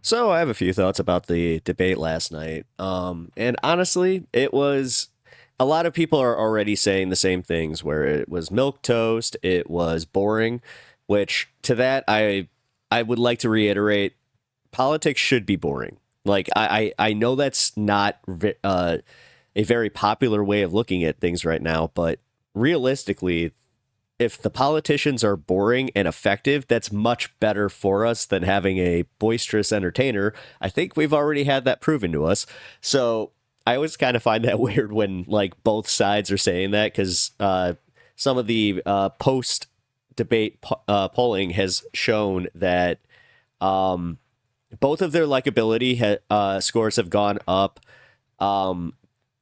So I have a few thoughts about the debate last night. And honestly, it was a lot of people are already saying the same things where it was milk toast, it was boring, which to that I would like to reiterate politics should be boring. Like I know that's not a very popular way of looking at things right now, but realistically, if the politicians are boring and effective, that's much better for us than having a boisterous entertainer. I think we've already had that proven to us. So I always kind of find that weird when like both sides are saying that because some of the post debate polling has shown that both of their likability scores have gone up.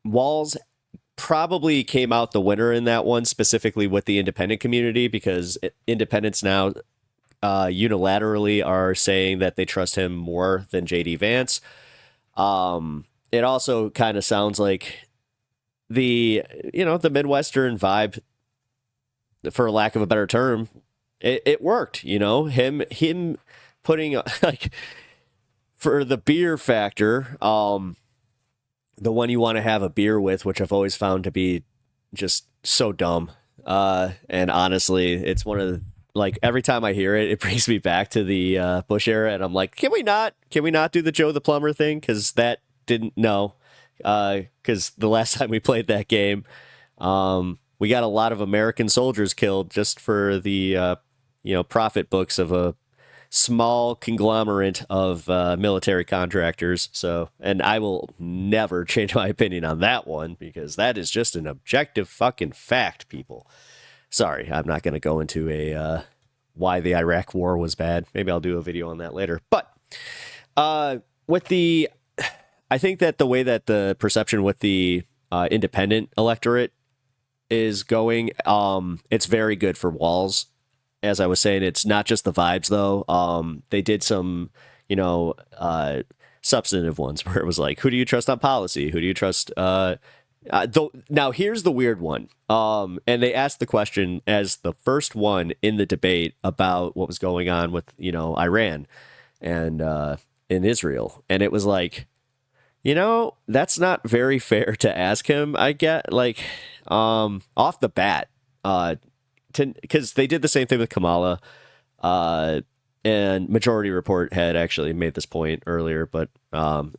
Walls probably came out the winner in that one, specifically with the independent community, because independents now unilaterally are saying that they trust him more than JD Vance. It also kind of sounds like the Midwestern vibe, for lack of a better term, it worked. Him putting like for the beer factor. The one you want to have a beer with, which I've always found to be just so dumb. And honestly, it's one of the, like every time I hear it, it brings me back to the Bush era, and I'm like, can we not do the Joe the Plumber thing? Because that didn't no, because the last time we played that game, we got a lot of American soldiers killed just for the profit books of a small conglomerate of military contractors. So, and I will never change my opinion on that one because that is just an objective fucking fact, people. Sorry, I'm not going to go into a why the Iraq war was bad. Maybe I'll do a video on that later. But with the, I think that the way that the perception with the independent electorate is going, it's very good for Walls. As I was saying, it's not just the vibes though. They did some, substantive ones where it was like, who do you trust on policy? Who do you trust? Now here's the weird one. And they asked the question as the first one in the debate about what was going on with, Iran and in Israel, and it was like, that's not very fair to ask him. I get like, off the bat. Because they did the same thing with Kamala, and Majority Report had actually made this point earlier, but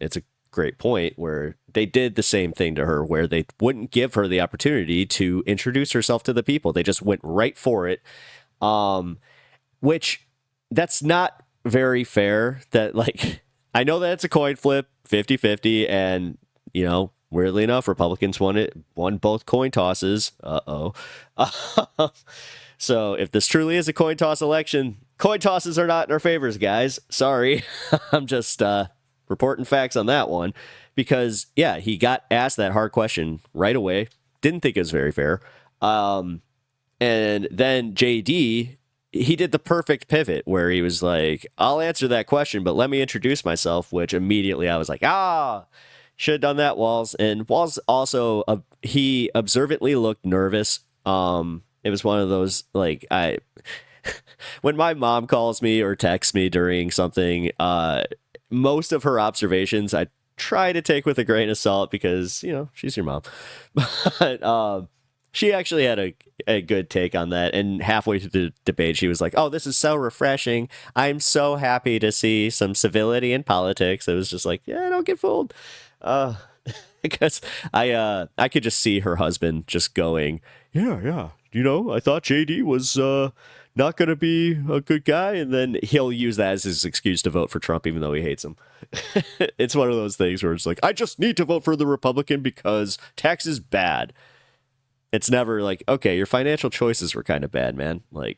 it's a great point where they did the same thing to her, where they wouldn't give her the opportunity to introduce herself to the people. They just went right for it, which that's not very fair. That like, I know that it's a coin flip, 50-50, and weirdly enough, Republicans won both coin tosses. Uh-oh. So if this truly is a coin toss election, coin tosses are not in our favors, guys. Sorry. I'm just reporting facts on that one. Because, yeah, he got asked that hard question right away. Didn't think it was very fair. And then JD, he did the perfect pivot where he was like, I'll answer that question, but let me introduce myself, which immediately I was like, should have done that, Walls. And Walls also, he observantly looked nervous. It was one of those, like, when my mom calls me or texts me during something, most of her observations I try to take with a grain of salt because, she's your mom. But she actually had a good take on that. And halfway through the debate, she was like, oh, this is so refreshing. I'm so happy to see some civility in politics. It was just like, yeah, don't get fooled. Because I could just see her husband just going, yeah. I thought JD was not going to be a good guy. And then he'll use that as his excuse to vote for Trump, even though he hates him. It's one of those things where it's like, I just need to vote for the Republican because tax is bad. It's never like, okay, your financial choices were kind of bad, man. Like,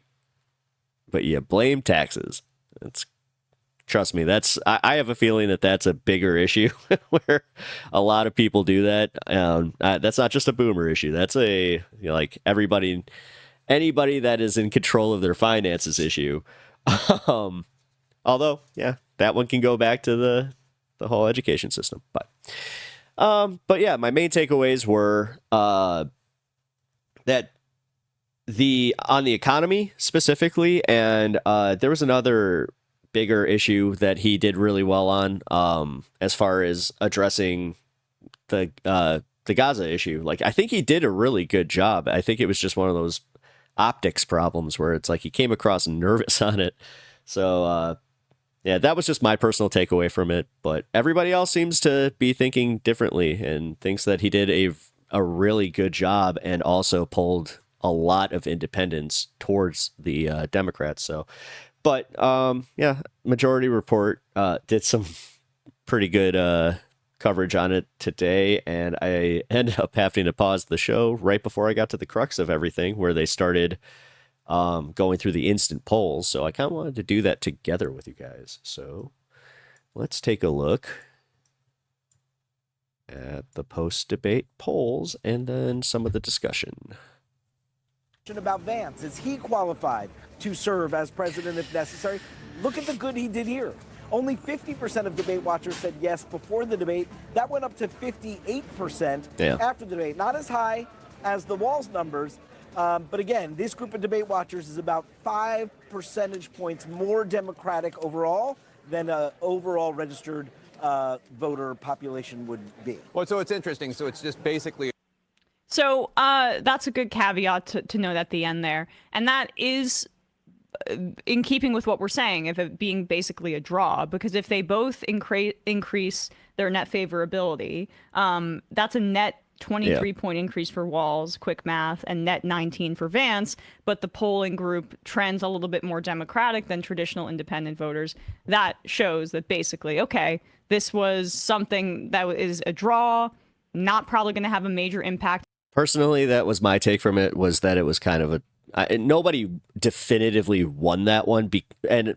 but you blame taxes. Trust me, I have a feeling that that's a bigger issue where a lot of people do that. That's not just a boomer issue. That's like anybody that is in control of their finances issue. Although, yeah, that one can go back to the whole education system. But yeah, my main takeaways were that on the economy specifically, and there was another bigger issue that he did really well on, as far as addressing the Gaza issue. Like, I think he did a really good job. I think it was just one of those optics problems where it's like he came across nervous on it. So, yeah, that was just my personal takeaway from it. But everybody else seems to be thinking differently and thinks that he did a really good job and also pulled a lot of independents towards the Democrats. So, but yeah, Majority Report did some pretty good coverage on it today, and I ended up having to pause the show right before I got to the crux of everything, where they started going through the instant polls. So I kind of wanted to do that together with you guys. So let's take a look at the post-debate polls and then some of the discussion. About Vance, is he qualified to serve as president if necessary? Look at the good he did here. Only 50% of debate watchers said yes before the debate. That went up to 58% after the debate. Not as high as the Walz numbers, but again, this group of debate watchers is about 5 percentage points more Democratic overall than an overall registered voter population would be. Well, so it's interesting. So it's just basically. So that's a good caveat to note at the end there. And that is in keeping with what we're saying, of it being basically a draw, because if they both increase their net favorability, that's a net 23-point increase for Walz, quick math, and net 19 for Vance, but the polling group trends a little bit more Democratic than traditional independent voters. That shows that basically, okay, this was something that is a draw, not probably going to have a major impact. Personally, that was my take from it, was that it was kind of nobody definitively won that one. And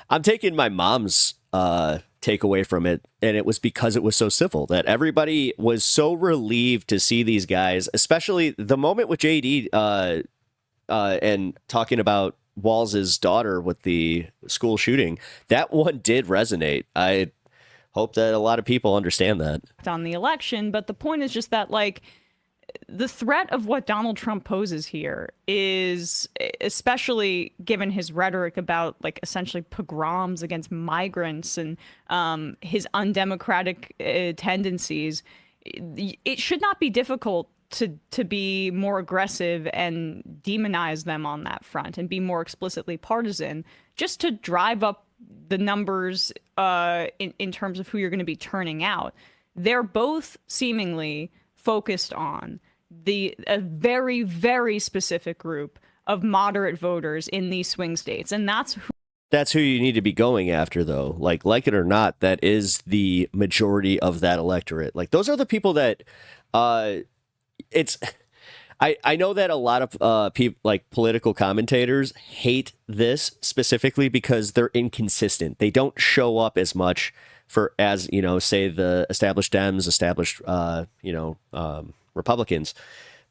I'm taking my mom's takeaway from it, and it was because it was so civil, that everybody was so relieved to see these guys, especially the moment with JD and talking about Walz's daughter with the school shooting. That one did resonate. I hope that a lot of people understand that on the election. But the point is just that, like, the threat of what Donald Trump poses here is, especially given his rhetoric about, like, essentially pogroms against migrants and his undemocratic tendencies, it should not be difficult to be more aggressive and demonize them on that front and be more explicitly partisan, just to drive up the numbers in terms of who you're going to be turning out. They're both seemingly focused on a very, very specific group of moderate voters in these swing states. And that's who you need to be going after, though. Like it or not, that is the majority of that electorate. Like, those are the people that I know that a lot of people, like political commentators, hate this specifically because they're inconsistent. They don't show up as much as, say, the established Dems, established, Republicans.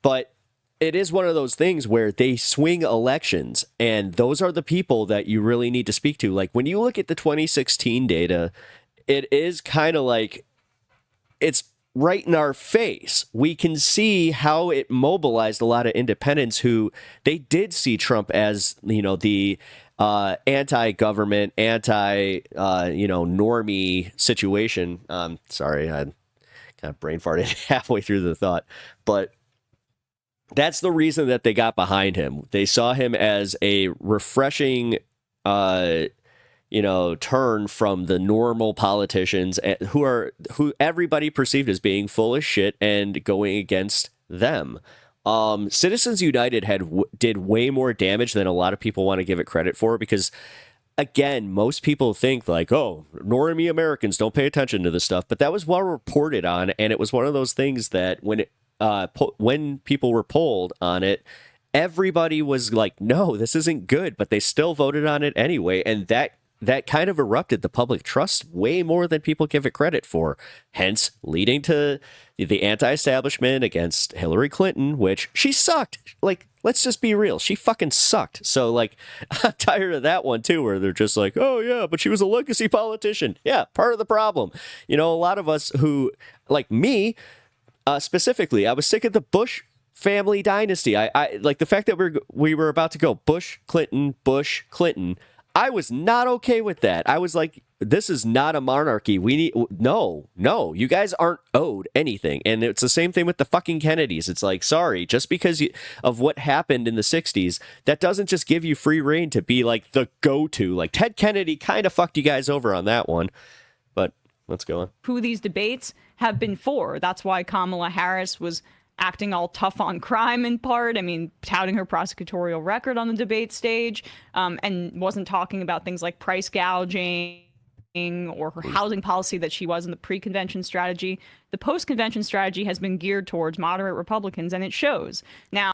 But it is one of those things where they swing elections, and those are the people that you really need to speak to. Like, when you look at the 2016 data, it is kind of like it's right in our face. We can see how it mobilized a lot of independents who they did see Trump as, the anti-government, normie situation. Sorry, I kind of brain farted halfway through the thought, but that's the reason that they got behind him. They saw him as a refreshing, turn from the normal politicians who everybody perceived as being full of shit and going against them. Citizens United did way more damage than a lot of people want to give it credit for, because, again, most people think like, oh, normie Americans don't pay attention to this stuff, but that was well reported on, and it was one of those things that when people were polled on it, everybody was like, no, this isn't good, but they still voted on it anyway, and that kind of erupted the public trust way more than people give it credit for, hence leading to the anti-establishment against Hillary Clinton, which she sucked. Like, let's just be real. She fucking sucked. So, like, I'm tired of that one, too, where they're just like, oh, yeah, but she was a legacy politician. Yeah, part of the problem. A lot of us who, like me, specifically, I was sick of the Bush family dynasty. I like the fact that we were about to go Bush, Clinton, I was not okay with that. I was like, this is not a monarchy. We need no. You guys aren't owed anything. And it's the same thing with the fucking Kennedys. It's like, sorry, just because of what happened in the 60s, that doesn't just give you free reign to be like the go-to. Like Ted Kennedy kind of fucked you guys over on that one. But let's go on. Who these debates have been for. That's why Kamala Harris was acting all tough on crime in part. I mean, touting her prosecutorial record on the debate stage, and wasn't talking about things like price gouging or her housing policy that she was in the pre-convention strategy. The post-convention strategy has been geared towards moderate Republicans, and it shows. Now,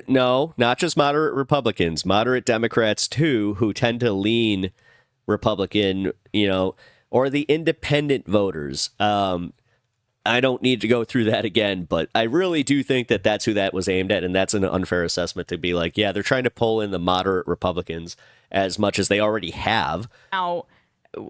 no, not just moderate Republicans, moderate Democrats too, who tend to lean Republican, or the independent voters. I don't need to go through that again, but I really do think that that's who that was aimed at, and that's an unfair assessment to be like, yeah, they're trying to pull in the moderate Republicans as much as they already have. Now,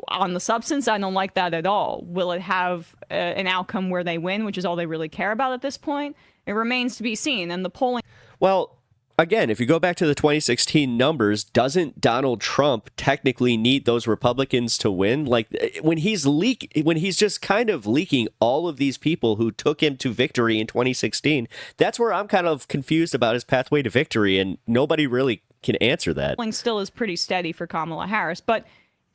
on the substance, I don't like that at all. Will it have an outcome where they win, which is all they really care about at this point? It remains to be seen, and the polling... Well, again, if you go back to the 2016 numbers, doesn't Donald Trump technically need those Republicans to win? Like when he's just kind of leaking all of these people who took him to victory in 2016, that's where I'm kind of confused about his pathway to victory, and nobody really can answer that. Polling still is pretty steady for Kamala Harris, but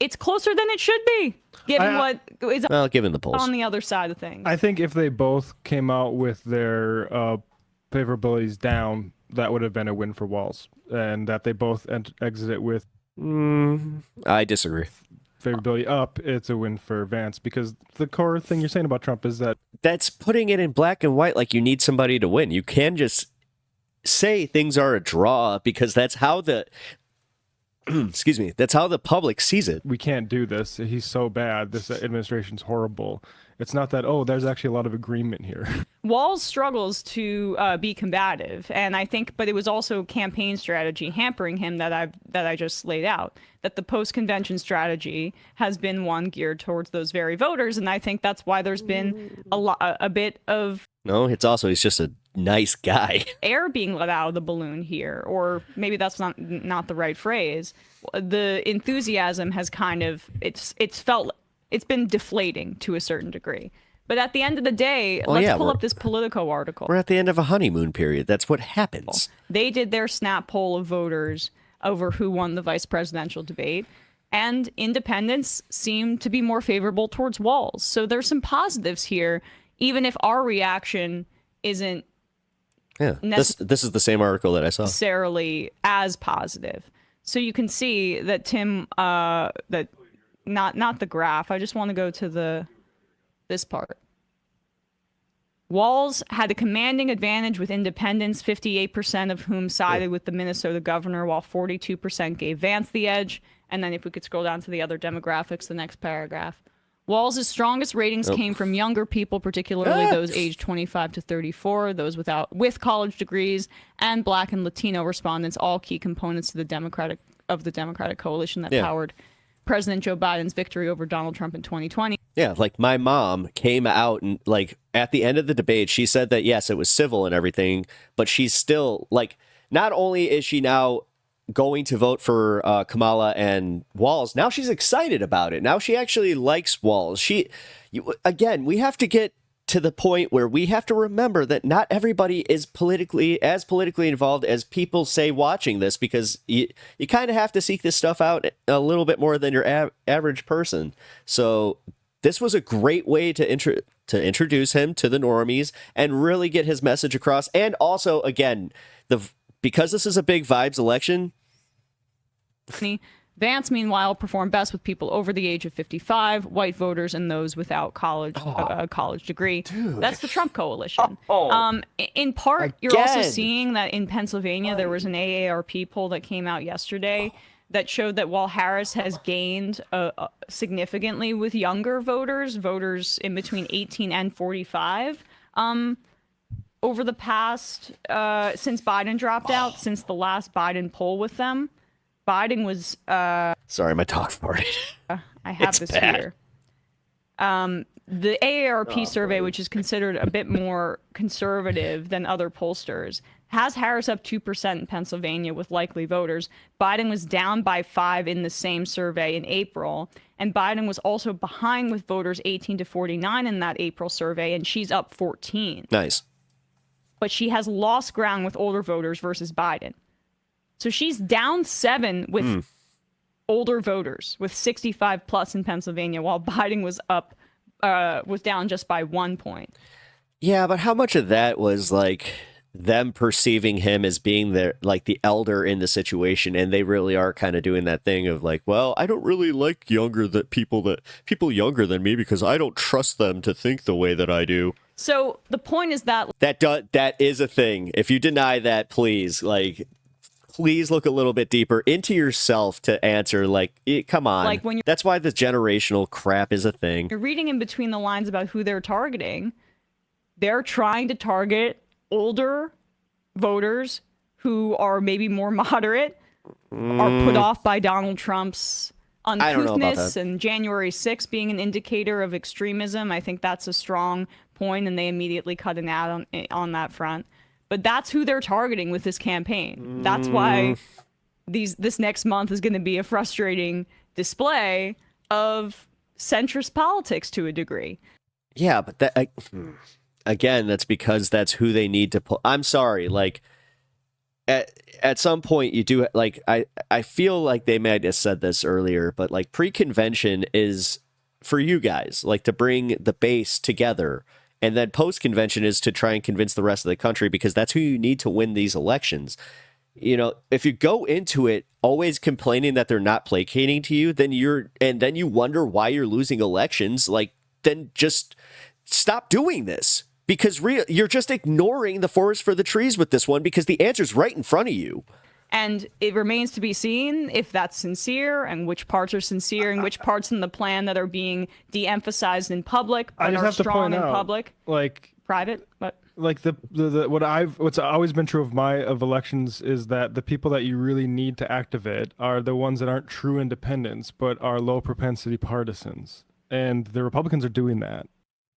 it's closer than it should be, given what is given the polls on the other side of things. I think if they both came out with their favorabilities down, that would have been a win for Walz, and that they both exited with I disagree. favorability up, it's a win for Vance, because the core thing you're saying about Trump is that That's putting it in black and white, like you need somebody to win. You can just say things are a draw because that's how the excuse me, that's how the public sees it. we can't do this. He's so bad. This administration's horrible. It's not that, oh, there's actually a lot of agreement here. Walz struggles to be combative, and I think, but it was also campaign strategy hampering him that I just laid out. That the post-convention strategy has been one geared towards those very voters, and I think that's why there's been a bit of No, it's also he's just a nice guy. air being let out of the balloon here, or maybe that's not the right phrase. The enthusiasm has kind of it's been deflating to a certain degree. But at the end of the day, let's pull up this Politico article. We're at the end of a honeymoon period. That's what happens. They did their snap poll of voters over who won the vice presidential debate, and independents seem to be more favorable towards Walz. So there's some positives here, even if our reaction isn't This is the same article that I saw. necessarily as positive. So you can see that Tim, that not the graph. I just want to go to this part. Walz had a commanding advantage with independents, 58% of whom sided with the Minnesota governor, while 42% gave Vance the edge. And then if we could scroll down to the other demographics, the next paragraph. Walz's strongest ratings came from younger people, particularly those aged 25 to 34, those with college degrees, and Black and Latino respondents, all key components to the Democratic coalition that powered President Joe Biden's victory over Donald Trump in 2020. Yeah, like my mom came out and like at the end of the debate, she said that yes, it was civil and everything, but she's still like, not only is she now going to vote for Kamala and Walz, now she's excited about it. Now she actually likes Walz. Again, we have to get to the point where we have to remember that not everybody is politically involved as people say watching this, because you kind of have to seek this stuff out a little bit more than your average person. So this was a great way to introduce him to the normies and really get his message across. And also, again, because this is a big vibes election. Vance, meanwhile, performed best with people over the age of 55, white voters, and those without a college degree. Dude. That's the Trump coalition. In part, you're also seeing that in Pennsylvania, there was an AARP poll that came out yesterday that showed that while Harris has gained significantly with younger voters in between 18 and 45, over the past, since Biden dropped out, since the last Biden poll with them, Biden was... Sorry, my talk farted. I have this here. The AARP survey, which is considered a bit more conservative than other pollsters, has Harris up 2% in Pennsylvania with likely voters. Biden was down by 5 in the same survey in April. And Biden was also behind with voters 18 to 49 in that April survey, and she's up 14. Nice. But she has lost ground with older voters versus Biden. So she's down 7 with older voters, with 65 plus in Pennsylvania, while Biden was up, was down just by 1 point. Yeah, but how much of that was like them perceiving him as being the elder in the situation, and they really are kind of doing that thing of like, well, I don't really like people younger than me because I don't trust them to think the way that I do. So the point is that that is a thing. If you deny that, please look a little bit deeper into yourself to answer. Come on. Like when that's why this generational crap is a thing. You're reading in between the lines about who they're targeting. They're trying to target older voters who are maybe more moderate, are put off by Donald Trump's uncouthness and January 6th being an indicator of extremism. I think that's a strong point, and they immediately cut an ad on that front. But that's who they're targeting with this campaign. That's why this next month is going to be a frustrating display of centrist politics to a degray. Yeah, but again, that's because that's who they need to pull. I'm sorry, at some point you do I feel like they might have said this earlier, but pre-convention is for you guys, to bring the base together. And then post-convention is to try and convince the rest of the country, because that's who you need to win these elections. If you go into it always complaining that they're not placating to you, then you wonder why you're losing elections. Then just stop doing this, because you're just ignoring the forest for the trees with this one, because the answer's right in front of you. And it remains to be seen if that's sincere, and which parts are sincere, and which parts in the plan that are being de-emphasized in public but are strong in public, private. But what's always been true of elections is that the people that you really need to activate are the ones that aren't true independents but are low propensity partisans, and the Republicans are doing that.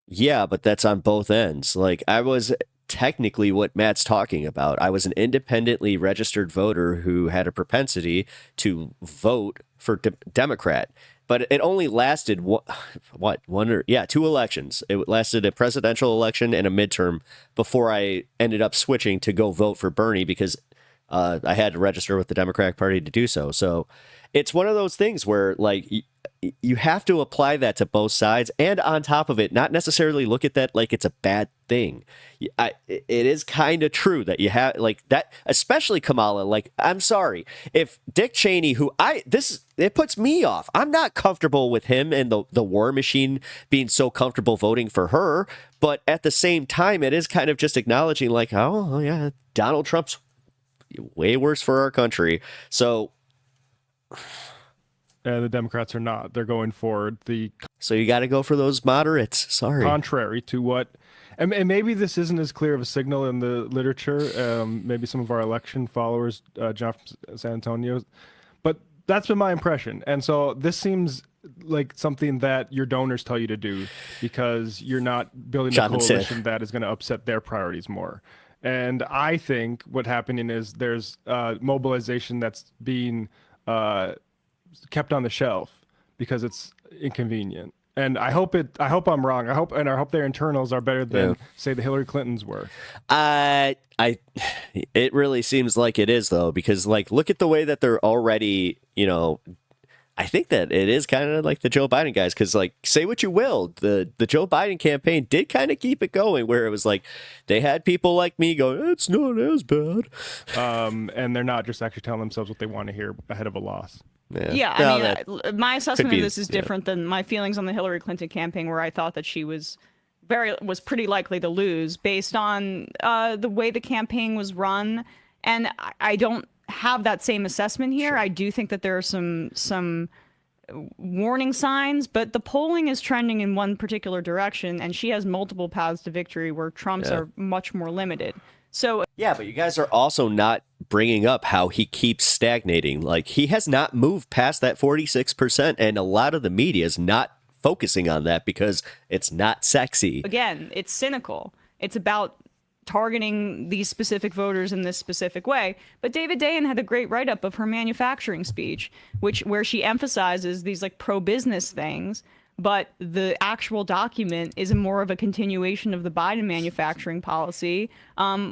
Yeah, but that's on both ends. I was technically what Matt's talking about. I was an independently registered voter who had a propensity to vote for Democrat, but it only lasted two elections. It lasted a presidential election and a midterm before I ended up switching to go vote for Bernie, because I had to register with the Democratic Party to do so. So it's one of those things where you have to apply that to both sides, and on top of it, not necessarily look at that like it's a bad thing. It is kind of true that you have that, especially Kamala. I'm sorry if Dick Cheney, it puts me off. I'm not comfortable with him and the war machine being so comfortable voting for her. But at the same time, it is kind of just acknowledging oh yeah, Donald Trump's way worse for our country. So. The Democrats are not. They're going for So you got to go for those moderates. Sorry. Contrary to what, and maybe this isn't as clear of a signal in the literature. Maybe some of our election followers, John from San Antonio, but that's been my impression. And so this seems like something that your donors tell you to do, because you're not building a coalition that is going to upset their priorities more. And I think what's happening is there's mobilization that's being kept on the shelf because it's inconvenient. And I hope I'm wrong. I hope their internals are better than say the Hillary Clintons were. It really seems like it is, though, because look at the way that they're already, I think that it is kind of like the Joe Biden guys, because say what you will, the Joe Biden campaign did kind of keep it going, where it was they had people like me going, it's not as bad. And they're not just actually telling themselves what they want to hear ahead of a loss. Yeah, my assessment of this is different than my feelings on the Hillary Clinton campaign, where I thought that she was pretty likely to lose based on the way the campaign was run. And I don't have that same assessment here. Sure. I do think that there are some warning signs, but the polling is trending in one particular direction, and she has multiple paths to victory where Trump's are much more limited. So yeah, but you guys are also not bringing up how he keeps stagnating. He has not moved past that 46%, and a lot of the media is not focusing on that because it's not sexy. Again, it's cynical. It's about targeting these specific voters in this specific way. But David Dayen had a great write-up of her manufacturing speech, where she emphasizes these like pro-business things, but the actual document is more of a continuation of the Biden manufacturing policy,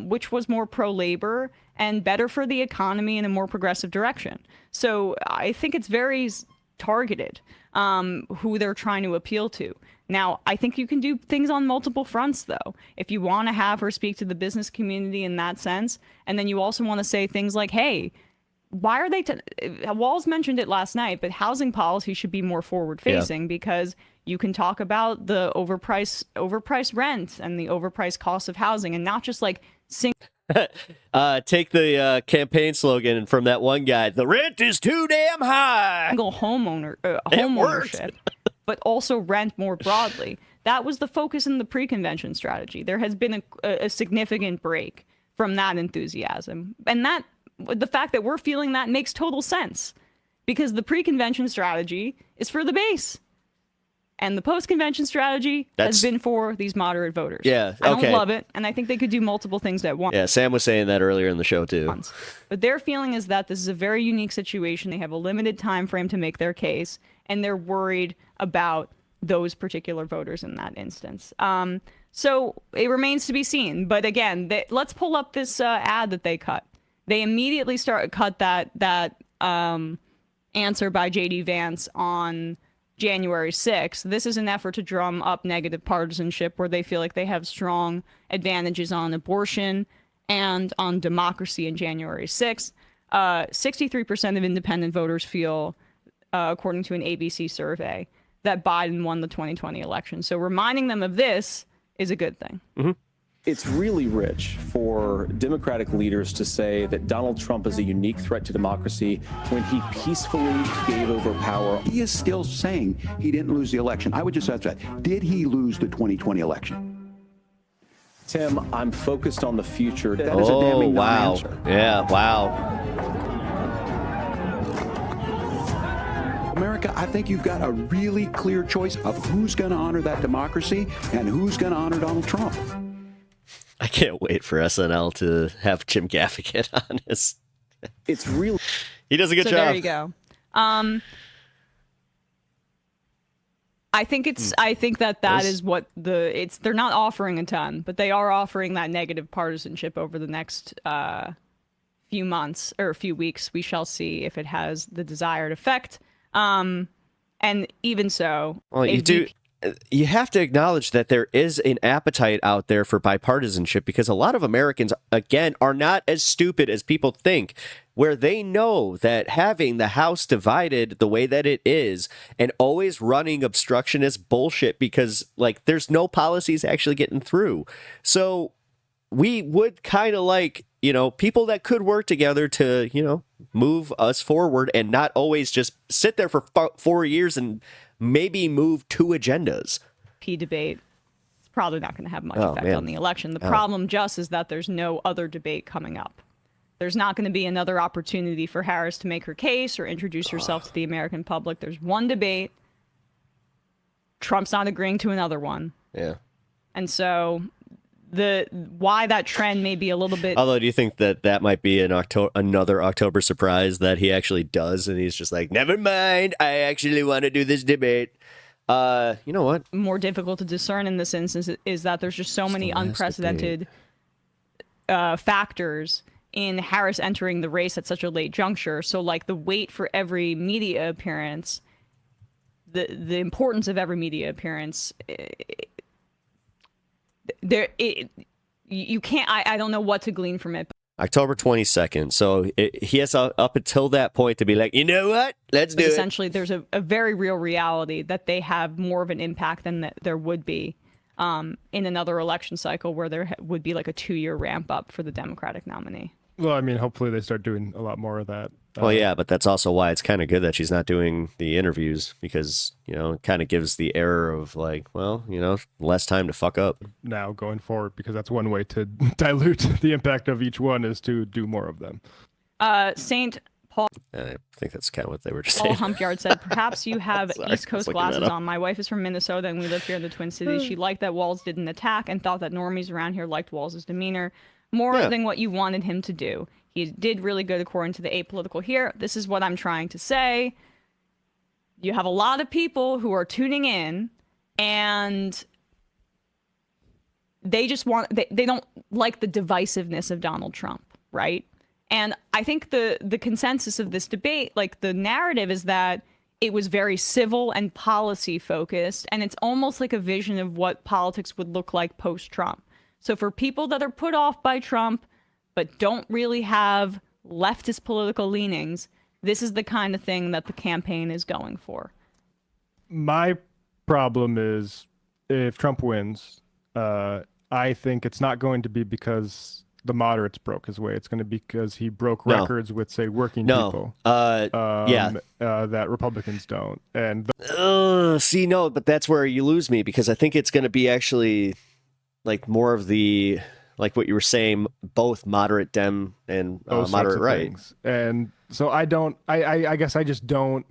which was more pro-labor and better for the economy in a more progressive direction. So I think it's very targeted who they're trying to appeal to. Now, I think you can do things on multiple fronts, though. If you want to have her speak to the business community in that sense, and then you also want to say things like, hey, why are they... Walz mentioned it last night, but housing policy should be more forward-facing because you can talk about the overpriced rent and the overpriced cost of housing and not just like... Take the campaign slogan from that one guy, the rent is too damn high. Single homeownership, but also rent more broadly. That was the focus in the pre-convention strategy. There has been a significant break from that enthusiasm. And that the fact that we're feeling that makes total sense because the pre-convention strategy is for the base. And the post-convention strategy has been for these moderate voters. Yeah, I don't love it, and I think they could do multiple things at once. Yeah, Sam was saying that earlier in the show, too. But their feeling is that this is a very unique situation. They have a limited time frame to make their case, and they're worried about those particular voters in that instance. So it remains to be seen. But again, let's pull up this ad that they cut. They immediately cut that answer by J.D. Vance on January 6th. This is an effort to drum up negative partisanship where they feel like they have strong advantages on abortion and on democracy in January 6th. 63% of independent voters feel, according to an ABC survey, that Biden won the 2020 election. So reminding them of this is a good thing. Mm-hmm. It's really rich for Democratic leaders to say that Donald Trump is a unique threat to democracy when he peacefully gave over power. He is still saying he didn't lose the election. I would just ask that. Did he lose the 2020 election? Tim, I'm focused on the future. That is a damning wow. non-answer. Yeah, wow. America, I think you've got a really clear choice of who's going to honor that democracy and who's going to honor Donald Trump. I can't wait for SNL to have Jim Gaffigan on his. It's really. He does a good job. There you go. I think that is what they're not offering a ton, but they are offering that negative partisanship over the next few months or a few weeks. We shall see if it has the desired effect. And even so, well, you have to acknowledge that there is an appetite out there for bipartisanship because a lot of Americans, again, are not as stupid as people think, where they know that having the House divided the way that it is and always running obstructionist bullshit because, like, there's no policies actually getting through. So we would kind of like, people that could work together to, move us forward and not always just sit there for 4 years and maybe move 2 agendas. Debate. It's probably not going to have much effect on the election. The problem just is that there's no other debate coming up. There's not going to be another opportunity for Harris to make her case or introduce herself to the American public. There's one debate. Trump's not agreeing to another one. Yeah. And so why that trend may be a little bit. Although, do you think that might be another October surprise that he actually does, and he's just like, never mind, I actually want to do this debate. You know what? More difficult to discern in this instance is that there's just so many unprecedented factors in Harris entering the race at such a late juncture. So, like, the wait for every media appearance, the importance of every media appearance. You can't. I don't know what to glean from it. October 22nd. So he has up until that point to be like, you know what? Let's do it. Essentially, there's a very real reality that they have more of an impact than there would be in another election cycle where there would be like a 2-year ramp up for the Democratic nominee. Well, I mean, hopefully they start doing a lot more of that. Well, yeah, but that's also why it's kind of good that she's not doing the interviews because, it kind of gives the air of like, well, less time to fuck up. Now going forward, because that's one way to dilute the impact of each one is to do more of them. St. I think that's kind of what they were just Paul saying. Humpyard said, perhaps you have Sorry, East I was Coast looking that glasses up. on. My wife is from Minnesota and we live here in the Twin Cities. She liked that Walz didn't attack and thought that normies around here liked Walz's demeanor more Yeah. than what you wanted him to do. He did really good according to the apolitical here. This is what I'm trying to say. You have a lot of people who are tuning in and they just they don't like the divisiveness of Donald Trump, right? And I think the consensus of this debate, like the narrative, is that it was very civil and policy focused, and it's almost like a vision of what politics would look like post-Trump. So for people that are put off by Trump but don't really have leftist political leanings, this is the kind of thing that the campaign is going for. My problem is if Trump wins, I think it's not going to be because the moderates broke his way. It's going to be because he broke records with, say, working people. That Republicans don't. And See, no, but that's where you lose me, because I think it's going to be actually like more of the, like what you were saying, both moderate Dem and those sorts moderate of right. things. And so I guess I just don't.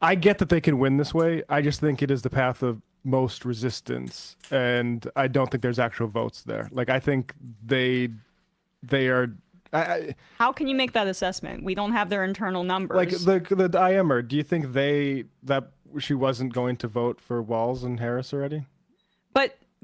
I get that they can win this way. I just think it is the path of most resistance, and I don't think there's actual votes there. Like, I think they are. How can you make that assessment? We don't have their internal numbers. Like the IMer, do you think that she wasn't going to vote for Walz and Harris already?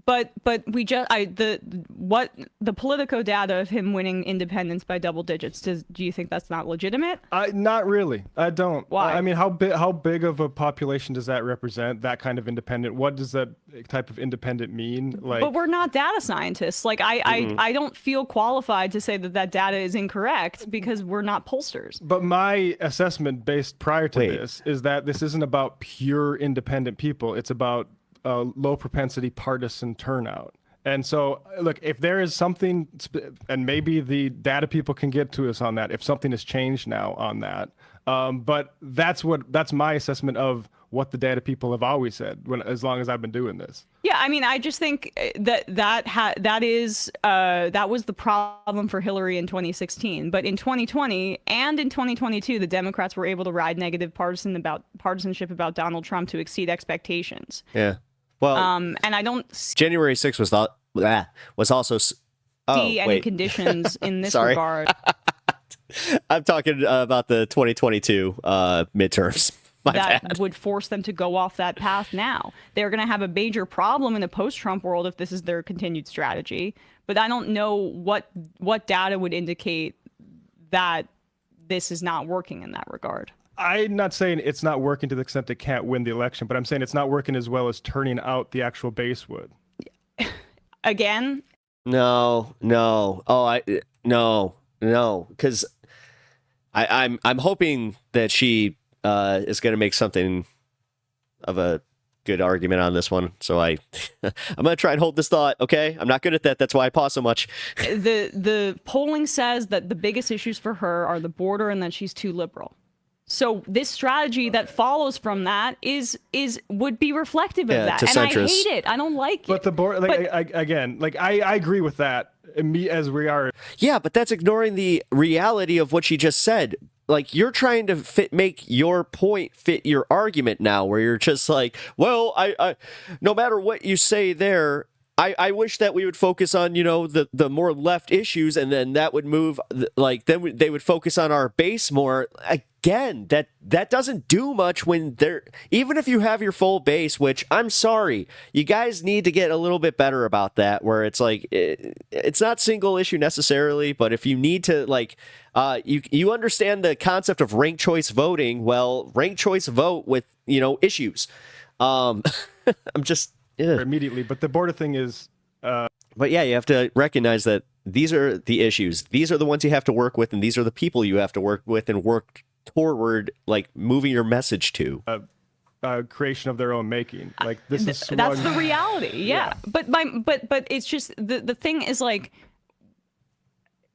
But we just the Politico data of him winning independents by double digits. Do you think that's not legitimate? Not really. I don't. Why? I mean, how big of a population does that represent? That kind of independent. What does that type of independent mean? Like, but we're not data scientists. Like I don't feel qualified to say that data is incorrect because we're not pollsters. But my assessment based prior to this is that this isn't about pure independent people. It's about low propensity partisan turnout. And so, look, if there is something, and maybe the data people can get to us on that, if something has changed now on that. But that's my assessment of what the data people have always said as long as I've been doing this. Yeah, I mean, I just think that was the problem for Hillary in 2016. But in 2020 and in 2022, the Democrats were able to ride negative partisanship about Donald Trump to exceed expectations. Yeah. Well, and I don't January 6th was also any conditions in this Sorry. regard. I'm talking about the 2022 midterms. My that bad. would force them to go off that path now. They're going to have a major problem in a post-Trump world if this is their continued strategy. But I don't know what data would indicate that this is not working in that regard. I'm not saying it's not working to the extent they can't win the election, but I'm saying it's not working as well as turning out the actual base would. Again? No. Because I'm hoping that she is going to make something of a good argument on this one. So I'm going to try and hold this thought. Okay, I'm not good at that. That's why I pause so much. The polling says that the biggest issues for her are the border and that she's too liberal. So this strategy that follows from that would be reflective of that, and I hate it. I don't like it. But the board, I agree with that. Me as we are. Yeah, but that's ignoring the reality of what she just said. Like, you're trying to make your point fit your argument now, where you're just like, well, I no matter what you say there, I wish that we would focus on, the more left issues, and then that would move, then they would focus on our base more. Again, that doesn't do much when even if you have your full base, which I'm sorry, you guys need to get a little bit better about that, where it's like, it's not single issue necessarily, but if you need to, you understand the concept of ranked choice voting, well, ranked choice vote with, issues. I'm just... immediately, but the border thing is but yeah, you have to recognize that these are the issues, these are the ones you have to work with, and these are the people you have to work with and work toward, moving your message to creation of their own making. Like, this is that's the reality. Yeah. But it's just the thing is,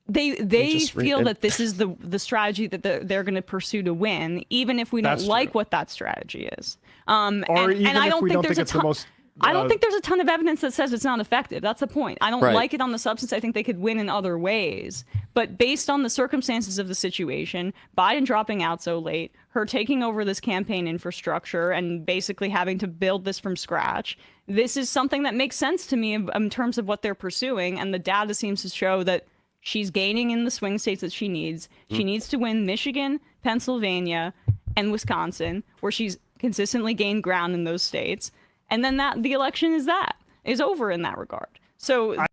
they feel that this is the strategy that they're going to pursue to win, even if we don't like what that strategy is. Or even I if don't we think don't there's think it's the most I don't think there's a ton of evidence that says it's not effective. That's the point. I don't Right. like it on the substance. I think they could win in other ways. But based on the circumstances of the situation, Biden dropping out so late, her taking over this campaign infrastructure and basically having to build this from scratch, this is something that makes sense to me in terms of what they're pursuing. And the data seems to show that she's gaining in the swing states that she needs. She needs to win Michigan, Pennsylvania, and Wisconsin, where she's consistently gained ground in those states. And then the election is over in that regard. So God,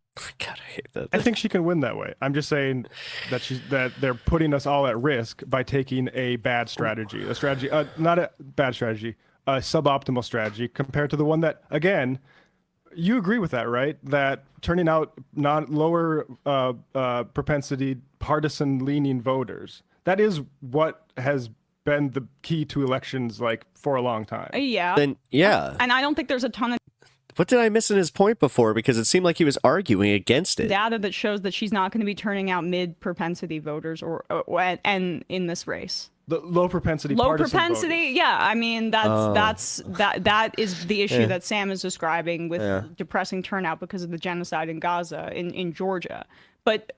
I hate that. I think she can win that way. I'm just saying that they're putting us all at risk by taking a bad strategy, not a bad strategy, a suboptimal strategy compared to the one that, again, you agree with that, right? That turning out lower propensity, partisan-leaning voters. That is what has been the key to elections, like, for a long time. yeah. Then, yeah. And I don't think there's a ton of What did I miss in his point before? Because it seemed like he was arguing against it. data that shows that she's not going to be turning out mid-propensity voters and in this race. The low propensity, Low partisan propensity, voters. yeah. I mean, that is the issue that Sam is describing with depressing turnout because of the genocide in Gaza in Georgia. But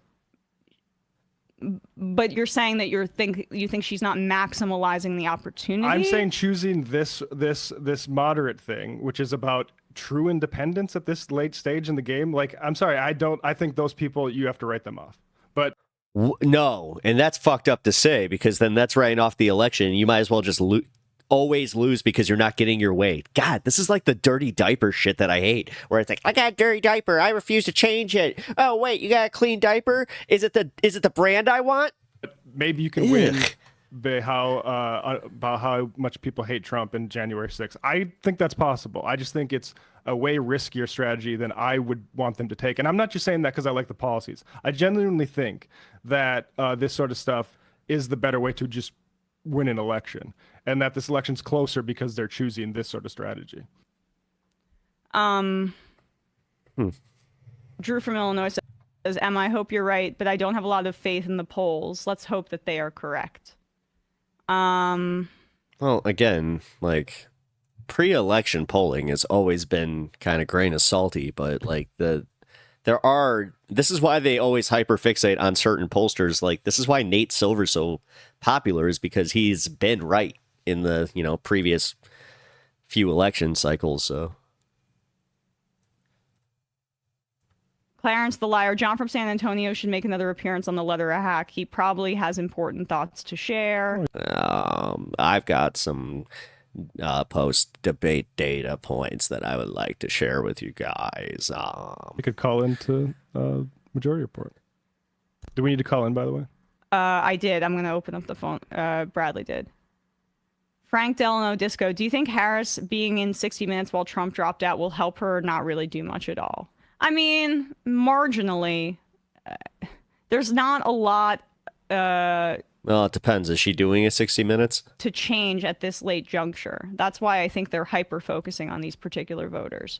you're saying that you think she's not maximalizing the opportunity. I'm saying choosing this moderate thing, which is about true independence at this late stage in the game. Like, I'm sorry, I think those people, you have to write them off. But No, and that's fucked up to say, because then that's writing off the election. You might as well just always lose because you're not getting your way. God, this is like the dirty diaper shit that I hate, where it's like, I got a dirty diaper, I refuse to change it. Oh wait, you got a clean diaper? Is it the brand I want? maybe you can win by about how much people hate Trump in January 6th. I think that's possible. I just think it's a way riskier strategy than I would want them to take. And I'm not just saying that because I like the policies. I genuinely think that this sort of stuff is the better way to just win an election, and that this election's closer because they're choosing this sort of strategy. Drew from Illinois says, Emma, I hope you're right, but I don't have a lot of faith in the polls. Let's hope that they are correct. Well, again, like, pre-election polling has always been kind of grain of salty, but like this is why they always hyperfixate on certain pollsters. Like, this is why Nate Silver's so popular, is because he's been right in the, previous few election cycles. So Clarence the Liar, John from San Antonio should make another appearance on the Letter a Hack. He probably has important thoughts to share. I've got some post-debate data points that I would like to share with you guys. You could call into Majority Report. Do we need to call in, by the way? I did. I'm going to open up the phone. Bradley did. Frank Delano Disco, do you think Harris being in 60 Minutes while Trump dropped out will help her or not really do much at all? I mean, marginally. There's not a lot Well, it depends. Is she doing a 60 Minutes? to change at this late juncture. That's why I think they're hyper-focusing on these particular voters.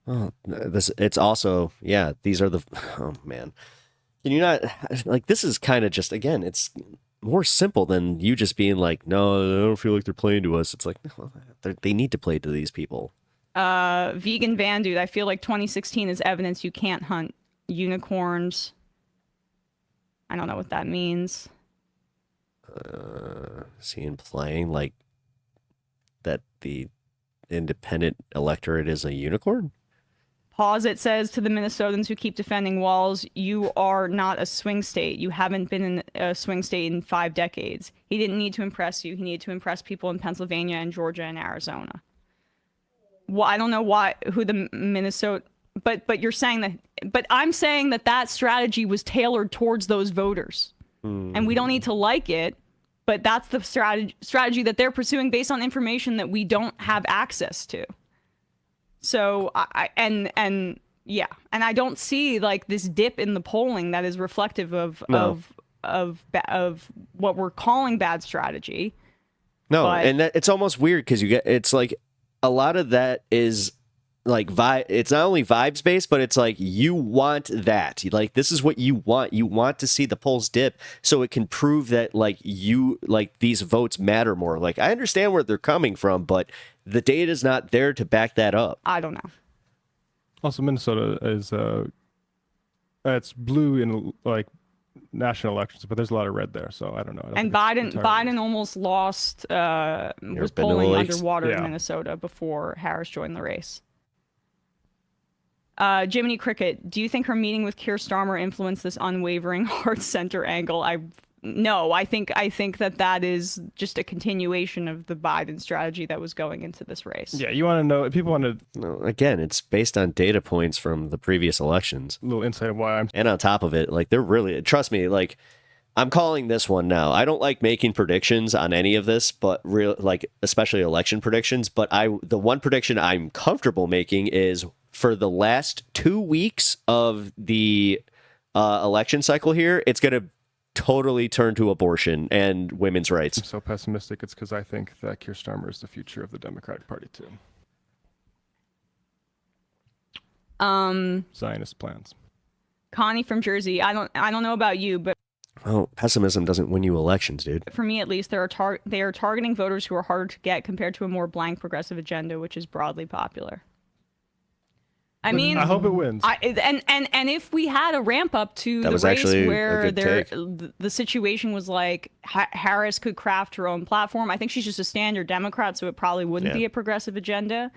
Oh, it's also, yeah, these are oh man. Can you not, like, this is kind of just, again, it's more simple than you just being like, no, I don't feel like they're playing to us. It's like, no, they need to play to these people. Vegan Van Dude, I feel like 2016 is evidence you can't hunt unicorns. I don't know what that means. Seeing playing like that the independent electorate is a unicorn? Pause, it says to the Minnesotans who keep defending walls, you are not a swing state. You haven't been in a swing state in 5 decades. He didn't need to impress you. He needed to impress people in Pennsylvania and Georgia and Arizona. Well, I don't know who the Minnesota, but you're saying that, but I'm saying that strategy was tailored towards those voters. And we don't need to like it, but that's the strategy that they're pursuing based on information that we don't have access to. So and I don't see like this dip in the polling that is reflective of what we're calling bad strategy. No, But- and it's almost weird because it's like a lot of that is like it's not only vibes based, but it's like you want that. Like this is what you want. You want to see the polls dip so it can prove that like these votes matter more. Like I understand where they're coming from, but the data is not there to back that up. I don't know. Also, Minnesota is it's blue in like national elections, but there's a lot of red there, so I don't know. I don't And think Biden almost lost, was been to polling the lakes? underwater Yeah. in Minnesota before Harris joined the race. Jiminy Cricket, do you think her meeting with Keir Starmer influenced this unwavering heart center angle? No, I think that is just a continuation of the Biden strategy that was going into this race. Yeah, you want to know? People want a No, again, it's based on data points from the previous elections. little insight of why I'm. And on top of it, like they're really, trust me, like I'm calling this one now. I don't like making predictions on any of this, but especially election predictions. But the one prediction I'm comfortable making is for the last 2 weeks of the election cycle here, it's going to totally turn to abortion and women's rights. I'm so pessimistic. It's because I think that Keir Starmer is the future of the Democratic Party too. Zionist plans. Connie from Jersey, I don't know about you, but Oh, pessimism doesn't win you elections, dude. for me at least, they are targeting voters who are harder to get compared to a more blank progressive agenda, which is broadly popular. I mean, I hope it wins. And if we had a ramp up to That the was race actually a where good take. the situation was like Harris could craft her own platform, I think she's just a standard Democrat, so it probably wouldn't Yeah. be a progressive agenda.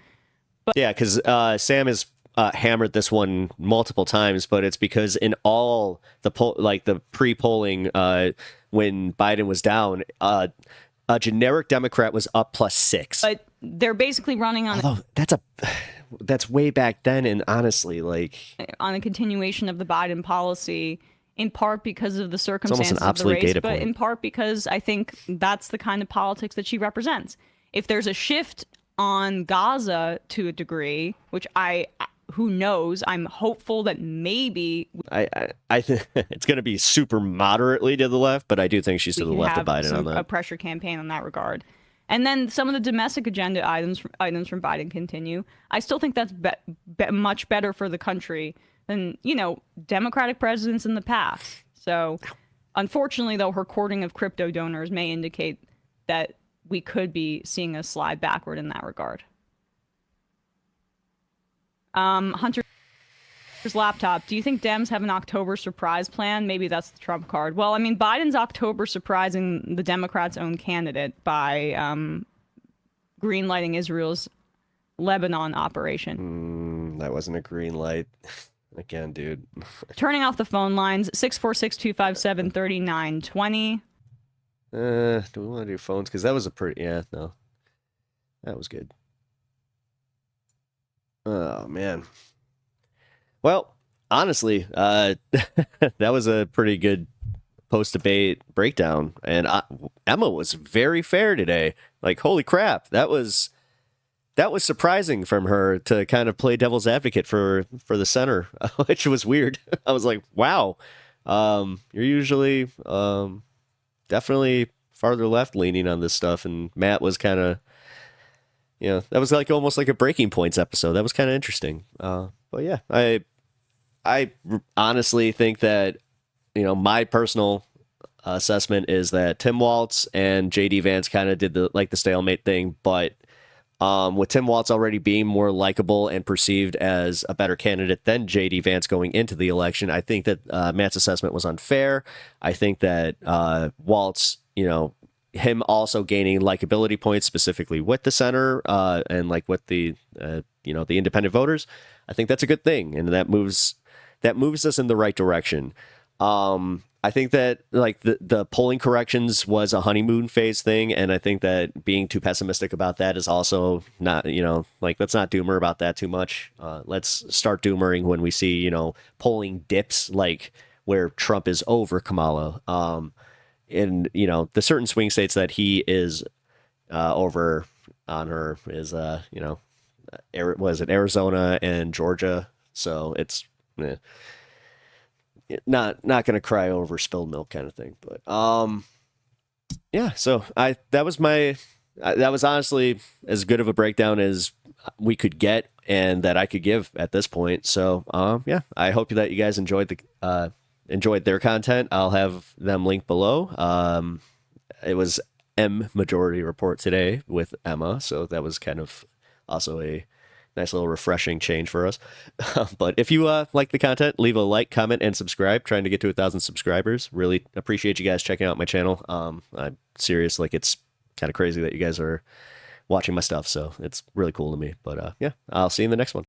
Yeah, because Sam has hammered this one multiple times, but it's because in all the the pre-polling when Biden was down, a generic Democrat was up +6. But they're basically running on Although that's way back then, and honestly, like a continuation of the Biden policy, in part because of the almost circumstances an of the obsolete race, data but point. in part because I think that's the kind of politics that she represents. If there's a shift on Gaza to a degree, which who knows, I'm hopeful that maybe I think it's going to be super moderately to the left, but I do think she's to the we left of have Biden on a that. pressure campaign in that regard. And then some of the domestic agenda items from Biden continue. I still think that's much better for the country than, Democratic presidents in the past. So, unfortunately, though, her courting of crypto donors may indicate that we could be seeing a slide backward in that regard. Hunter's laptop. Do you think Dems have an October surprise plan? Maybe that's the Trump card. Well, I mean, Biden's October surprising the Democrats' own candidate by greenlighting Israel's Lebanon operation. That wasn't a green light. Again, dude. Turning off the phone lines, 646-257-3920. Do we want to do phones? Because that was no. That was good. Oh, man. Well, honestly, that was a pretty good post-debate breakdown. And Emma was very fair today. Like, holy crap. That was surprising from her to kind of play devil's advocate for the center, which was weird. I was like, wow. You're usually definitely farther left leaning on this stuff. And Matt was kind of, that was like almost like a Breaking Points episode. That was kind of interesting. But yeah, I honestly think that, my personal assessment is that Tim Walz and JD Vance kind of did the stalemate thing, but with Tim Walz already being more likable and perceived as a better candidate than JD Vance going into the election, I think that Matt's assessment was unfair. I think that Walz, him also gaining likability points specifically with the center and with the the independent voters, I think that's a good thing, and that moves us in the right direction. I think that the polling corrections was a honeymoon phase thing, and I think that being too pessimistic about that is also not, let's not doomer about that too much. Let's start doomering when we see polling dips where Trump is over Kamala. In the certain swing states that he is over on her is was it Arizona and Georgia, so it's not gonna cry over spilled milk kind of thing. But yeah, so that was honestly as good of a breakdown as we could get and that I could give at this point. So yeah, I hope that you guys enjoyed their content. I'll have them linked below. It was EMMAjority report today with Emma, so that was kind of also a nice little refreshing change for us. But if you like the content, leave a like, comment, and subscribe. Trying to get to 1,000 subscribers. Really appreciate you guys checking out my channel. I'm serious, like it's kind of crazy that you guys are watching my stuff, so it's really cool to me. But yeah, I'll see you in the next one.